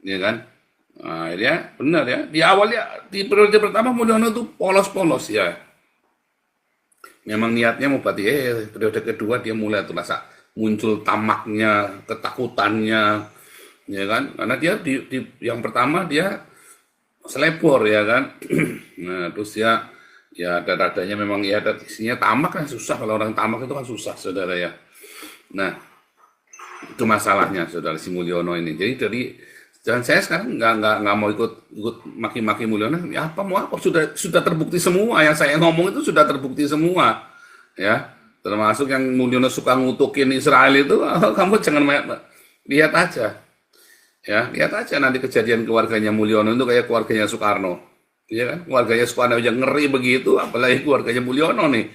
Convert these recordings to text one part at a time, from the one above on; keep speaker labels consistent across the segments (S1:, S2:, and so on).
S1: ya kan? Nah, akhirnya benar ya. Di awal ya, di periode pertama Mulyono tuh polos-polos ya. Memang niatnya mau berarti periode kedua dia mulai tuh rasa muncul tamaknya, ketakutannya, ya kan? Karena dia di yang pertama dia selebor ya kan. Nah, terus ya dada-dadanya memang ya isinya tamak kan susah, kalau orang tamak itu kan susah saudara ya. Nah, itu masalahnya saudara si Mulyono ini. Jadi dan saya sekarang nggak mau ikut maki-maki Mulyono. Ya apa mau apa, sudah terbukti semua yang saya ngomong itu sudah terbukti semua ya. Termasuk yang Mulyono suka ngutukin Israel itu, kamu jangan lihat aja ya, lihat aja nanti kejadian keluarganya Mulyono itu kayak keluarganya Soekarno, ya kan? Keluarganya Soekarno aja ngeri begitu, apalagi keluarganya Mulyono nih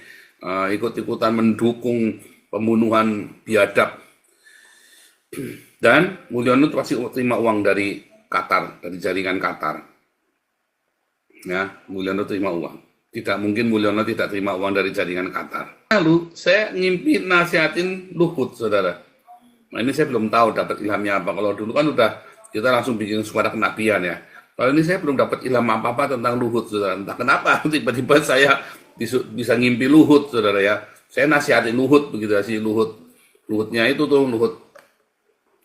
S1: ikut-ikutan mendukung pembunuhan biadab. Dan Mulyono itu pasti terima uang dari Qatar, dari jaringan Qatar. Ya, Mulyono terima uang. Tidak mungkin Mulyono tidak terima uang dari jaringan Qatar. Lalu saya ngimpi nasihatin Luhut, saudara. Nah ini saya belum tahu dapat ilhamnya apa. Kalau dulu kan udah kita langsung bikin suara kenabian ya. Kalau ini saya belum dapat ilham apa-apa tentang Luhut, saudara. Entah kenapa tiba-tiba saya bisa ngimpi Luhut, saudara ya. Saya nasihatin Luhut begitu ya, si Luhut. Luhutnya itu tuh Luhut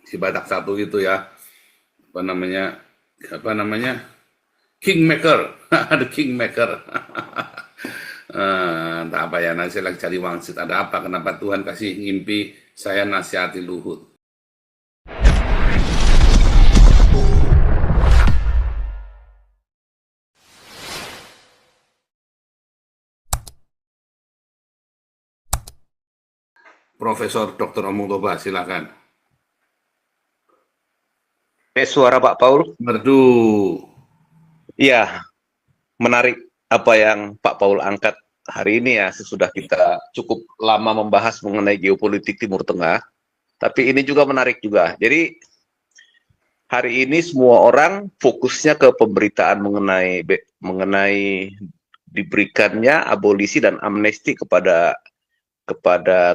S1: si Batak satu itu ya, apa namanya Kingmaker. Ada Kingmaker. Entah apa ya, nanti saya lagi cari wangsit ada apa, kenapa Tuhan kasih ngimpi saya nasihati Luhut. Profesor Dr. Omong Toba, silakan.
S2: Suara Pak Paul.
S1: Merdu.
S2: Iya, menarik apa yang Pak Paul angkat hari ini ya, sesudah kita cukup lama membahas mengenai geopolitik Timur Tengah. Tapi ini juga menarik juga. Jadi hari ini semua orang fokusnya ke pemberitaan mengenai diberikannya abolisi dan amnesti kepada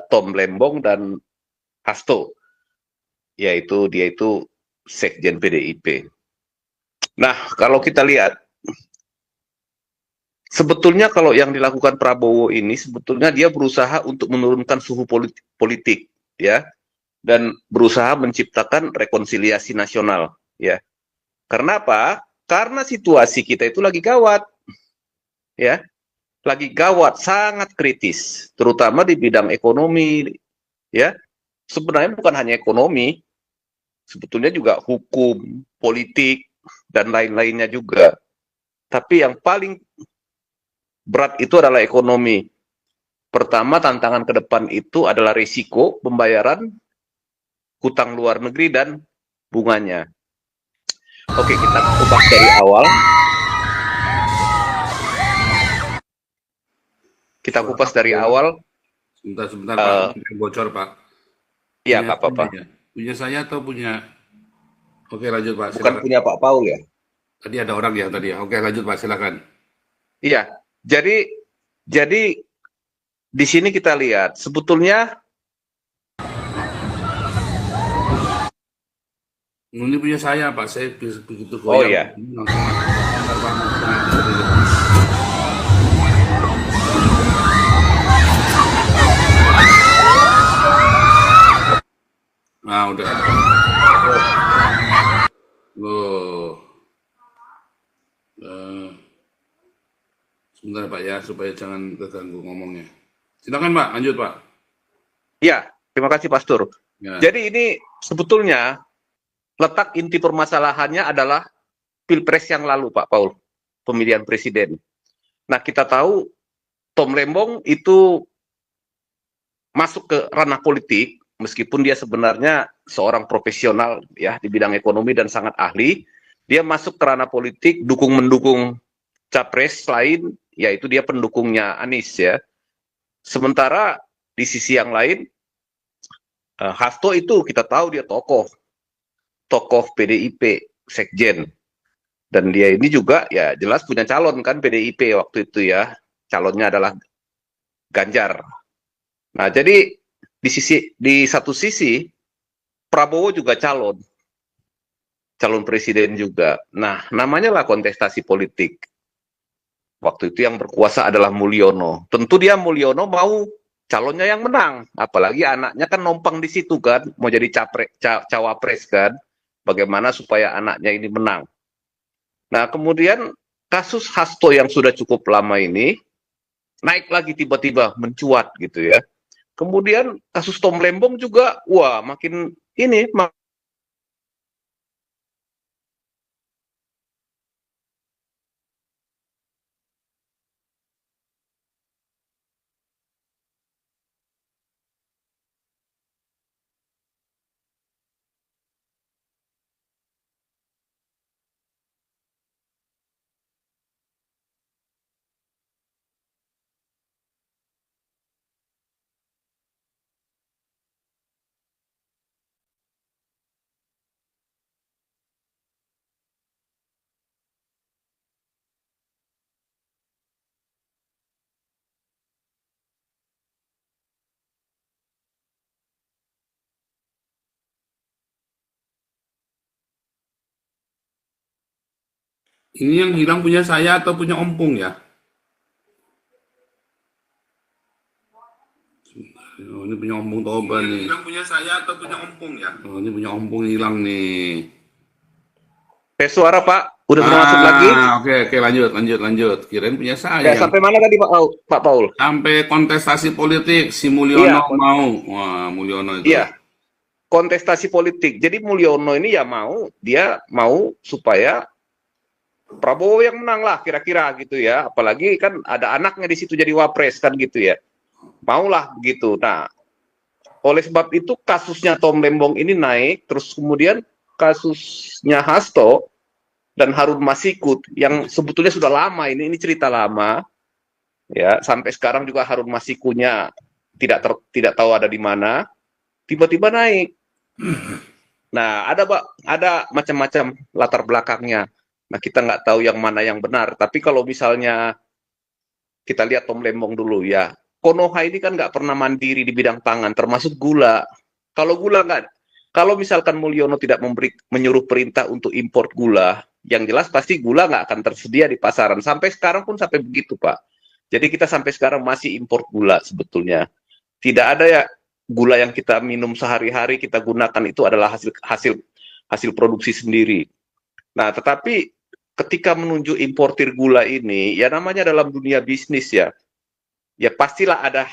S2: Tom Lembong dan Hasto, yaitu dia itu Sekjen PDIP. Nah, kalau kita lihat sebetulnya kalau yang dilakukan Prabowo ini sebetulnya dia berusaha untuk menurunkan suhu politik ya, dan berusaha menciptakan rekonsiliasi nasional ya. Karena apa? Karena situasi kita itu lagi gawat ya, lagi gawat, sangat kritis, terutama di bidang ekonomi ya. Sebenarnya bukan hanya ekonomi, sebetulnya juga hukum, politik dan lain-lainnya juga. Tapi yang paling berat itu adalah ekonomi. Pertama, tantangan ke depan itu adalah risiko pembayaran hutang luar negeri dan bunganya. Oke, kita kupas dari awal. Kita kupas dari awal.
S1: Sebentar Pak, bocor Pak.
S2: Iya,
S1: Punya
S2: Kak Papa.
S1: saya, punya saya atau punya? Oke lanjut Pak,
S2: Bukan
S1: silakan.
S2: punya Pak Paul ya.
S1: Tadi ada orang ya tadi ya. Oke lanjut Pak, silakan.
S2: Iya. Jadi di sini kita lihat sebetulnya
S1: Ini punya saya Pak, saya begitu
S2: oh
S1: goyang
S2: ya.
S1: ini langsung bentar, Pak. Nah udah. Loh. Eh, sebentar Pak ya, supaya jangan terganggu ngomongnya. Silakan Pak, lanjut Pak.
S2: Iya, terima kasih Pastor.
S1: Ya.
S2: Jadi ini sebetulnya letak inti permasalahannya adalah Pilpres yang lalu Pak Paul, pemilihan presiden. Nah, kita tahu Tom Lembong itu masuk ke ranah politik meskipun dia sebenarnya seorang profesional ya di bidang ekonomi dan sangat ahli. Dia masuk ke ranah politik mendukung capres lain, yaitu dia pendukungnya Anies ya. Sementara di sisi yang lain, Hasto itu kita tahu dia tokoh PDIP, sekjen, dan dia ini juga ya jelas punya calon kan PDIP waktu itu ya, calonnya adalah Ganjar. Nah jadi di satu sisi Prabowo juga calon, calon presiden juga. Nah, namanya lah kontestasi politik. Waktu itu yang berkuasa adalah Mulyono. Tentu dia Mulyono mau calonnya yang menang. Apalagi anaknya kan numpang di situ kan, mau jadi cawapres kan. Bagaimana supaya anaknya ini menang. Nah, kemudian kasus Hasto yang sudah cukup lama ini naik lagi tiba-tiba mencuat gitu ya. Kemudian kasus Tom Lembong juga, wah makin ini
S1: Ini yang hilang punya saya atau punya ompong ya? Oh, ini punya ompong Toba nih. Hilang punya saya atau punya ompong ya? Oh, ini punya ompong hilang nih.
S2: tes suara Pak, udah pernah masuk lagi?
S1: Oke, oke, lanjut. Kirain punya
S2: Ya,
S1: saya yang
S2: sampai mana tadi Pak Paul?
S1: sampai kontestasi politik si
S2: Iya,
S1: Mulyono mau. Wah, Mulyono itu.
S2: iya, kontestasi politik. Jadi Mulyono ini ya dia mau supaya Prabowo yang menang lah kira-kira gitu ya. Apalagi kan ada anaknya di situ jadi wapres kan gitu ya. Maulah begitu. Nah, oleh sebab itu kasusnya Tom Lembong ini naik, terus kemudian kasusnya Hasto dan Harun Masiku yang sebetulnya sudah lama ini cerita lama ya, sampai sekarang juga Harun Masikunya tidak tahu ada di mana, tiba-tiba naik. Nah, ada macam-macam latar belakangnya. Nah, kita nggak tahu yang mana yang benar. Tapi kalau misalnya kita lihat Tom Lembong dulu ya, Konoha ini kan nggak pernah mandiri di bidang pangan, termasuk gula. Kalau gula nggak, kalau misalkan Mulyono tidak menyuruh perintah untuk impor gula, yang jelas pasti gula nggak akan tersedia di pasaran. Sampai sekarang pun sampai begitu, Pak. Jadi kita sampai sekarang masih impor gula sebetulnya. Tidak ada ya gula yang kita minum sehari-hari kita gunakan itu adalah hasil produksi sendiri. Nah, tetapi ketika menunjuk importir gula ini, ya namanya dalam dunia bisnis ya, ya pastilah ada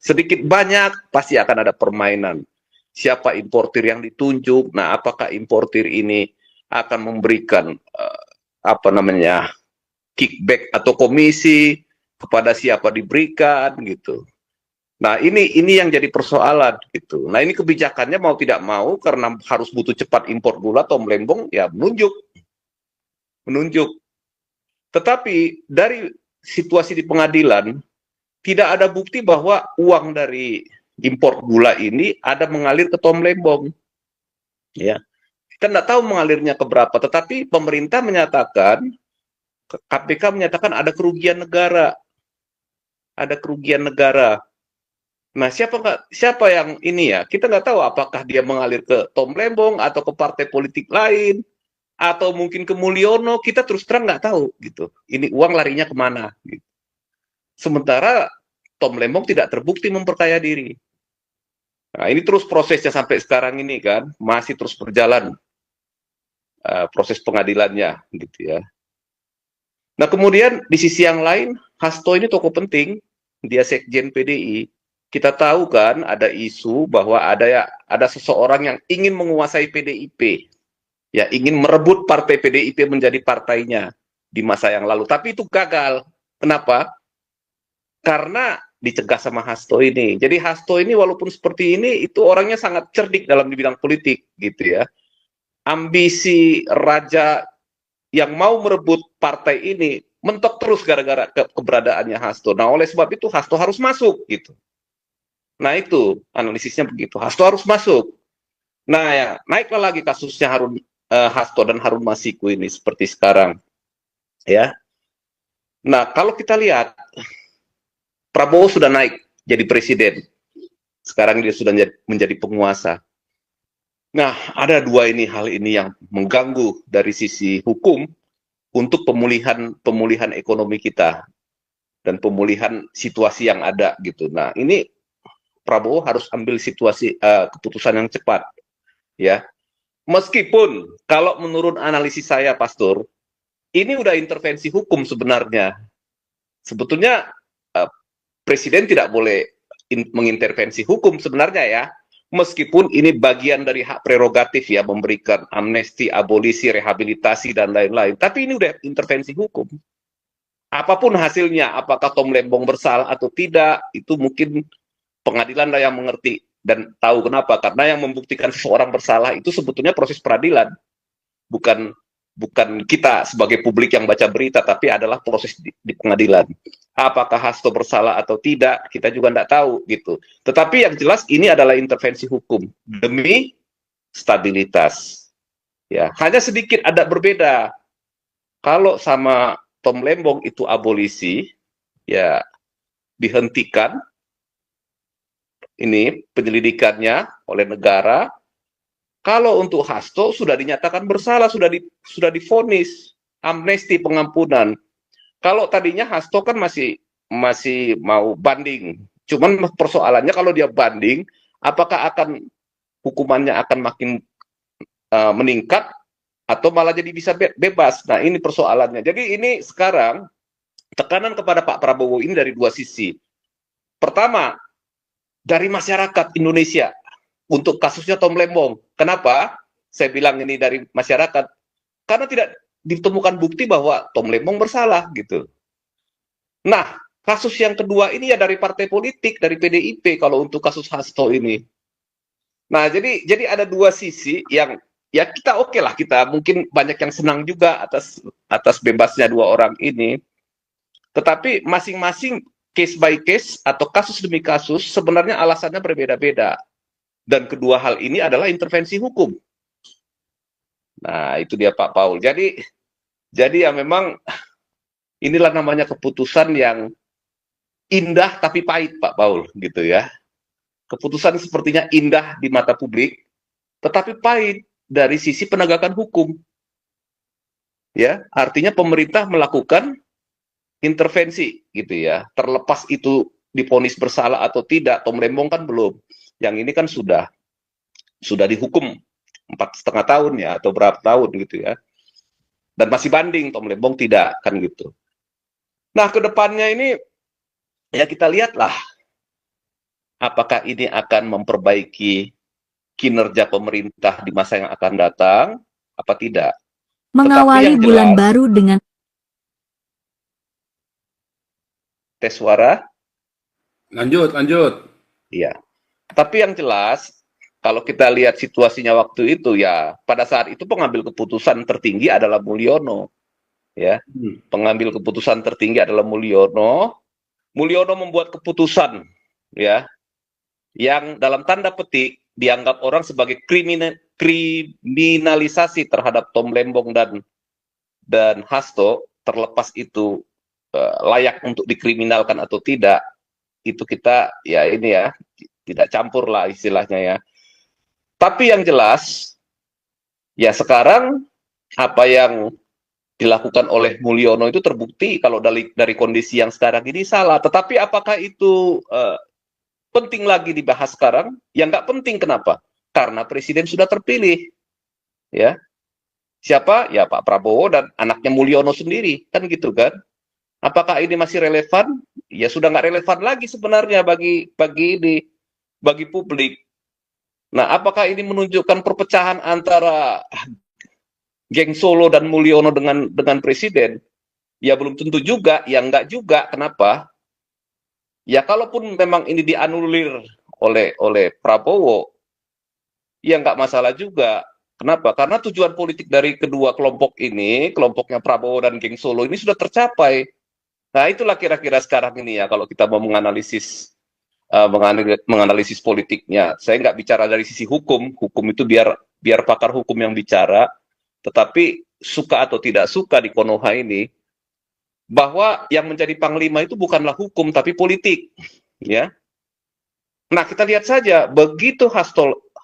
S2: sedikit banyak pasti akan ada permainan. Siapa importir yang ditunjuk? Nah, apakah importir ini akan memberikan apa namanya kickback atau komisi kepada siapa diberikan gitu. Nah, ini yang jadi persoalan gitu. Nah, ini kebijakannya mau tidak mau karena harus butuh cepat impor gula, Tom Lembong ya menunjuk. Tetapi dari situasi di pengadilan tidak ada bukti bahwa uang dari impor gula ini ada mengalir ke Tom Lembong. Ya, kan nggak tahu mengalirnya ke berapa. Tetapi pemerintah menyatakan, KPK menyatakan ada kerugian negara, Nah, siapa yang ini ya? Kita nggak tahu apakah dia mengalir ke Tom Lembong atau ke partai politik lain atau mungkin ke Mulyono. Kita terus terang nggak tahu gitu. Ini uang larinya kemana? Gitu. Sementara Tom Lembong tidak terbukti memperkaya diri. Nah, ini terus prosesnya sampai sekarang ini kan masih terus berjalan proses pengadilannya gitu ya. Nah, kemudian di sisi yang lain Hasto ini tokoh penting, dia sekjen PDI. Kita tahu kan ada isu bahwa ada seseorang yang ingin menguasai PDIP, ya ingin merebut partai PDIP menjadi partainya di masa yang lalu. Tapi itu gagal. Kenapa? Karena dicegah sama Hasto ini. Jadi Hasto ini walaupun seperti ini, itu orangnya sangat cerdik dalam di bidang politik, gitu ya. Ambisi raja yang mau merebut partai ini mentok terus gara-gara keberadaannya Hasto. Nah, oleh sebab itu Hasto harus masuk, gitu. Nah, itu analisisnya begitu. Hasto harus masuk. Nah, ya, naiklah lagi kasusnya Hasto dan Harun Masiku ini seperti sekarang. Ya. Nah, kalau kita lihat Prabowo sudah naik jadi presiden. Sekarang dia sudah menjadi penguasa. Nah, ada dua hal ini yang mengganggu dari sisi hukum untuk pemulihan ekonomi kita dan pemulihan situasi yang ada gitu. Nah, ini Prabowo harus ambil keputusan yang cepat, ya. Meskipun kalau menurut analisis saya, Pastor, ini udah intervensi hukum sebenarnya. Sebetulnya uh, Presiden tidak boleh mengintervensi hukum sebenarnya ya. Meskipun ini bagian dari hak prerogatif ya, memberikan amnesti, abolisi, rehabilitasi, dan lain-lain. Tapi ini udah intervensi hukum. Apapun hasilnya, apakah Tom Lembong bersalah atau tidak, itu mungkin pengadilan lah yang mengerti dan tahu kenapa. Karena yang membuktikan seseorang bersalah itu sebetulnya proses peradilan, bukan bukan kita sebagai publik yang baca berita, tapi adalah proses di pengadilan. Apakah Hasto bersalah atau tidak, kita juga tidak tahu gitu. Tetapi yang jelas ini adalah intervensi hukum demi stabilitas. Ya, hanya sedikit ada berbeda. Kalau sama Tom Lembong itu abolisi, ya dihentikan ini penyelidikannya oleh negara. Kalau untuk Hasto sudah dinyatakan bersalah, sudah divonis amnesti pengampunan. Kalau tadinya Hasto kan masih mau banding. Cuman persoalannya kalau dia banding, apakah hukumannya akan makin meningkat atau malah jadi bisa bebas. Nah, ini persoalannya. Jadi ini sekarang tekanan kepada Pak Prabowo ini dari dua sisi. Pertama, dari masyarakat Indonesia untuk kasusnya Tom Lembong. Kenapa? Saya bilang ini dari masyarakat. Karena tidak ditemukan bukti bahwa Tom Lembong bersalah gitu. Nah, kasus yang kedua ini ya dari partai politik, dari PDIP kalau untuk kasus Hasto ini. Nah, jadi ada dua sisi yang ya kita oke lah, kita mungkin banyak yang senang juga atas bebasnya dua orang ini. Tetapi masing-masing case by case atau kasus demi kasus sebenarnya alasannya berbeda-beda. Dan kedua hal ini adalah intervensi hukum. Nah, itu dia Pak Paul. Jadi ya memang inilah namanya keputusan yang indah tapi pahit Pak Paul gitu ya. Keputusan sepertinya indah di mata publik tetapi pahit dari sisi penegakan hukum. Ya, artinya pemerintah melakukan intervensi gitu ya. Terlepas itu divonis bersalah atau tidak, Tom Lembong kan belum. Yang ini kan sudah dihukum 4,5 tahun ya atau berapa tahun gitu ya, dan masih banding, Tom Lembong tidak kan gitu. Nah, kedepannya ini ya kita lihatlah apakah ini akan memperbaiki kinerja pemerintah di masa yang akan datang apa tidak.
S3: Mengawali bulan
S2: jelas,
S3: baru dengan
S2: tes suara,
S1: Lanjut.
S2: iya. Tapi yang jelas kalau kita lihat situasinya waktu itu ya pada saat itu pengambil keputusan tertinggi adalah Mulyono ya. Pengambil keputusan tertinggi adalah Mulyono. Mulyono membuat keputusan ya yang dalam tanda petik dianggap orang sebagai kriminalisasi terhadap Tom Lembong dan Hasto, terlepas itu layak untuk dikriminalkan atau tidak, itu kita ya ini ya tidak campur lah istilahnya ya. Tapi yang jelas ya sekarang apa yang dilakukan oleh Mulyono itu terbukti kalau dari kondisi yang sekarang ini salah. Tetapi apakah itu penting lagi dibahas sekarang? Ya nggak penting. Kenapa? Karena presiden sudah terpilih. Ya, siapa? Ya Pak Prabowo dan anaknya Mulyono sendiri, kan gitu kan? Apakah ini masih relevan? Ya sudah nggak relevan lagi sebenarnya bagi publik. Nah, apakah ini menunjukkan perpecahan antara geng Solo dan Mulyono dengan presiden? Ya belum tentu juga, ya enggak juga. Kenapa? Ya kalaupun memang ini dianulir oleh Prabowo, ya enggak masalah juga. Kenapa? Karena tujuan politik dari kedua kelompok ini, kelompoknya Prabowo dan geng Solo ini sudah tercapai. Nah, itulah kira-kira sekarang ini ya kalau kita mau menganalisis politiknya. Saya nggak bicara dari sisi hukum itu biar pakar hukum yang bicara. Tetapi suka atau tidak suka di Konoha ini, bahwa yang menjadi panglima itu bukanlah hukum tapi politik, ya. Nah, kita lihat saja begitu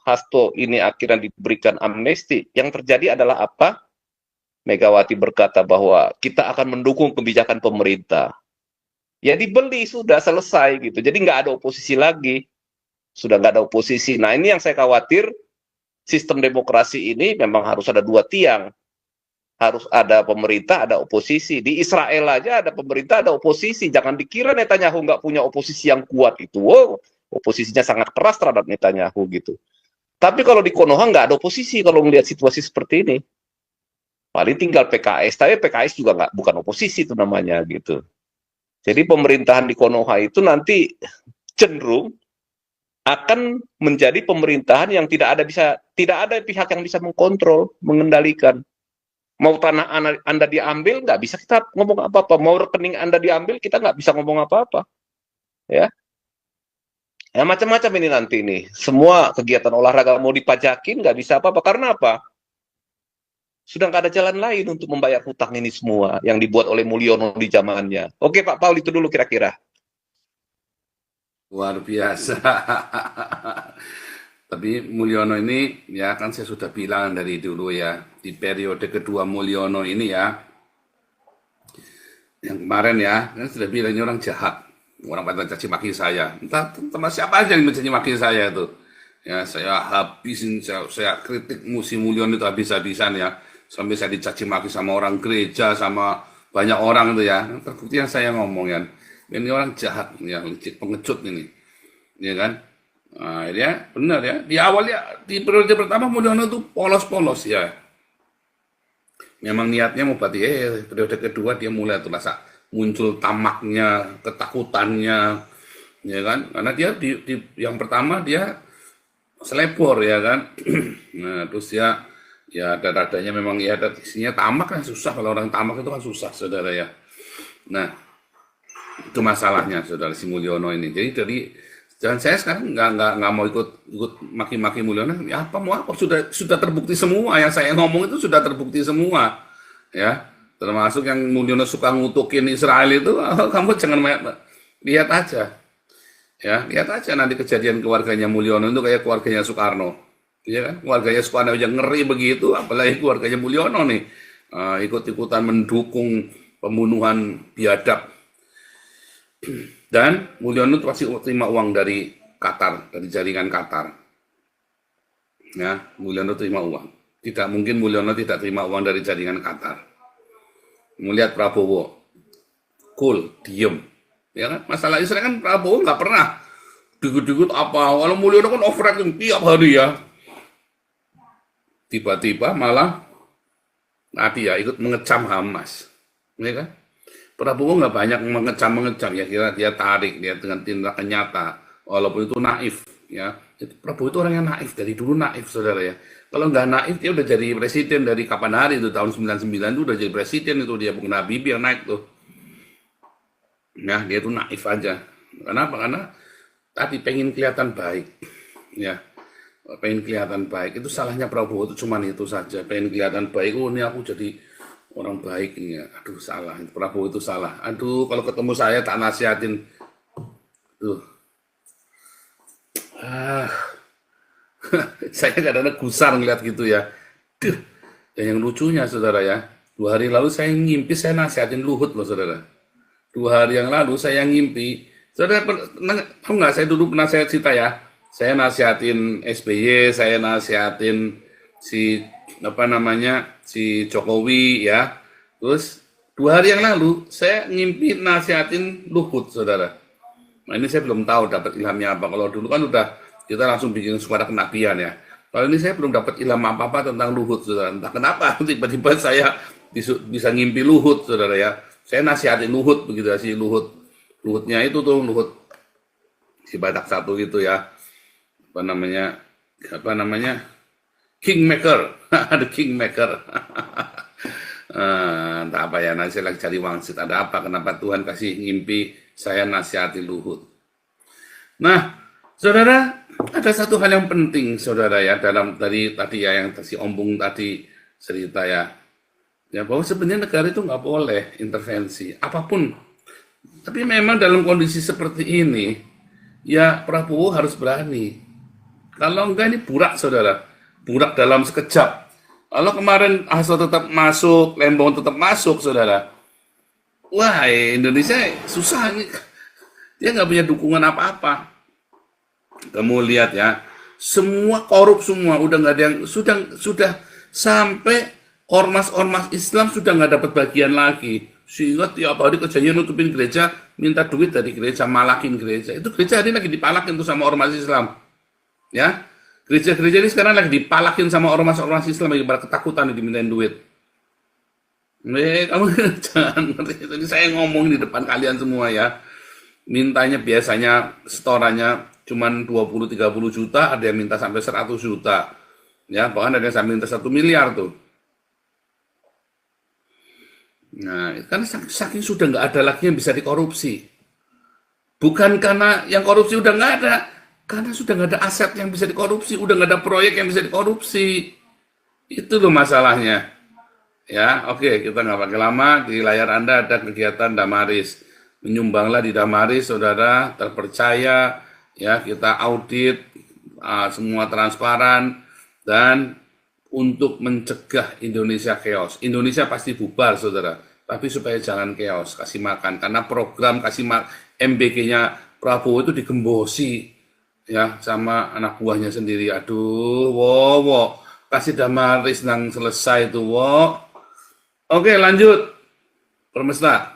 S2: Hasto ini akhirnya diberikan amnesti, yang terjadi adalah apa? Megawati berkata bahwa kita akan mendukung kebijakan pemerintah. Ya dibeli, sudah selesai gitu. Jadi nggak ada oposisi lagi. Sudah nggak ada oposisi. Nah ini yang saya khawatir, sistem demokrasi ini memang harus ada dua tiang. Harus ada pemerintah, ada oposisi. Di Israel aja ada pemerintah, ada oposisi. Jangan dikira Netanyahu nggak punya oposisi yang kuat itu. Wow, oposisinya sangat keras terhadap Netanyahu gitu. Tapi kalau di Konoha nggak ada oposisi kalau melihat situasi seperti ini. Paling tinggal PKS, tapi PKS juga bukan oposisi itu namanya gitu. Jadi pemerintahan di Konoha itu nanti cenderung akan menjadi pemerintahan yang tidak ada pihak yang bisa mengkontrol, mengendalikan. Mau tanah Anda diambil, nggak bisa kita ngomong apa-apa. Mau rekening Anda diambil, kita nggak bisa ngomong apa-apa. Ya. Ya macam-macam ini nanti nih. Semua kegiatan olahraga mau dipajakin nggak bisa apa-apa. Karena apa? Sudah nggak ada jalan lain untuk membayar hutang ini semua yang dibuat oleh Mulyono di zamannya. Oke Pak Paul, itu dulu kira-kira.
S1: Luar biasa. Tapi Mulyono ini ya kan saya sudah bilang dari dulu ya, di periode kedua Mulyono ini ya, yang kemarin ya, kan sudah bilang ini orang jahat. Orang pada caci maki saya, entah teman siapa aja yang mencaci maki saya itu, ya saya habisin, saya kritik musim Mulyono itu habis-habisan ya, sampai saya dicaci maki sama orang gereja, sama banyak orang itu ya. Terbukti yang saya ngomong ya, ini orang jahat, ya licik pengecut ini, ya kan? Nah, ya benar ya, di awal ya, di periode pertama Mulyono itu polos-polos ya. Memang niatnya mau berarti periode kedua dia mulai tuh rasa muncul tamaknya, ketakutannya, ya kan? Karena dia yang pertama dia selebor ya kan. Nah, terus ya dada-dadanya memang ya ada isinya tamak kan susah, kalau orang tamak itu kan susah saudara ya. Nah, itu masalahnya saudara si Mulyono ini. Jadi dan saya sekarang nggak mau ikut maki-maki Mulyono. Ya apa mau apa, sudah terbukti semua yang saya ngomong itu sudah terbukti semua ya. Termasuk yang Mulyono suka ngutukin Israel itu, kamu jangan lihat aja. Ya, lihat aja nanti kejadian keluarganya Mulyono itu kayak keluarganya Soekarno. Ya kan? Keluarganya Soekarno aja ngeri begitu, apalagi keluarganya Mulyono nih. Ikut-ikutan mendukung pembunuhan biadab. Dan Mulyono pasti terima uang dari Qatar, dari jaringan Qatar. Ya, Mulyono terima uang. Tidak mungkin Mulyono tidak terima uang dari jaringan Qatar. Melihat Prabowo cool, diem, ya kan? Masalah Israel kan Prabowo nggak pernah dikut-dikut apa. Kalau Mulyono kan overacting tiap hari ya. Tiba-tiba malah nanti ya ikut mengecam Hamas, ya kan? Prabowo nggak banyak mengecam ya, kira dia tarik dia dengan tindakan nyata, walaupun itu naif ya. Prabowo itu orang yang naif, dari dulu naif saudara ya. Kalau nggak naif dia udah jadi presiden dari kapan hari itu, tahun 99 itu udah jadi presiden itu, dia bukan Habibie yang naik tuh. Nah dia tuh naif aja. Kenapa? Karena tadi pengen kelihatan baik ya, pengen kelihatan baik. Itu salahnya Prabowo itu cuman itu saja, pengen kelihatan baik. Oh ini aku jadi orang baik ini ya. Aduh salah, Prabowo itu salah. Aduh kalau ketemu saya tak nasihatin tuh. Saya kadang-kadang gusar ngeliat gitu ya. Duh. Dan yang lucunya saudara ya, 2 hari lalu saya ngimpi saya nasihatin Luhut loh saudara. 2 hari yang lalu saya ngimpi, saudara tahu nggak, saya dulu penasihat Cita ya. Saya nasihatin SBY, saya nasihatin si si Jokowi ya. Terus 2 hari yang lalu saya ngimpi nasihatin Luhut saudara. Nah ini saya belum tahu dapat ilhamnya apa. Kalau dulu kan udah kita langsung bikin suara kenabian ya. Kalau ini saya belum dapat ilham apa-apa tentang Luhut saudara. Entah kenapa tiba-tiba saya bisa ngimpi Luhut saudara ya. Saya nasihatin Luhut begitu ya, si Luhutnya itu tuh Luhut si Batak satu gitu ya. Apa namanya? Kingmaker. Ada Kingmaker. Entah apa ya, nanti saya lagi cari wangsit. Ada apa? Kenapa Tuhan kasih ngimpi saya nasihati Luhut? Nah, saudara, ada satu hal yang penting, saudara ya, dalam tadi ya yang si Ombung tadi cerita ya, bahwa sebenarnya negara itu nggak boleh intervensi apapun. Tapi memang dalam kondisi seperti ini, ya Prabowo harus berani. Kalau enggak ini burak, saudara. Burak dalam sekejap. Kalau kemarin Hasto tetap masuk, Lembong tetap masuk, saudara. Wah, Indonesia susah ini. Dia nggak punya dukungan apa-apa. Kamu lihat ya, semua korup semua, udah nggak ada yang sudah sampai ormas-ormas Islam sudah nggak dapat bagian lagi. Sehingga tiap hari kerjanya nutupin gereja, minta duit dari gereja, malakin gereja. Itu gereja hari ini lagi dipalakin tuh sama ormas Islam. Ya, gereja-gereja ini sekarang lagi dipalakin sama ormas-ormas Islam lagi pada ketakutan dimintain duit. Kamu jangan ngerti. Tadi saya ngomong di depan kalian semua ya. Mintanya biasanya setorannya cuman 20-30 juta, ada yang minta sampai 100 juta. Ya, bahkan ada yang sampai minta 1 miliar tuh. Nah, kan saking sudah nggak ada lagi yang bisa dikorupsi. Bukan karena yang korupsi udah nggak ada, karena sudah nggak ada aset yang bisa dikorupsi, udah nggak ada proyek yang bisa dikorupsi. Itu loh masalahnya. Ya, oke, kita nggak pakai lama. Di layar Anda ada kegiatan Damaris. Menyumbanglah di Damaris, saudara, terpercaya. Ya, kita audit, semua transparan, dan untuk mencegah Indonesia chaos. Indonesia pasti bubar, saudara. Tapi supaya jangan chaos, kasih makan. Karena program kasih MBG-nya Prabowo itu digembosi ya sama anak buahnya sendiri. Aduh, wo. Kasih Damaris nang selesai tuh, wo. Oke, lanjut. Permesta.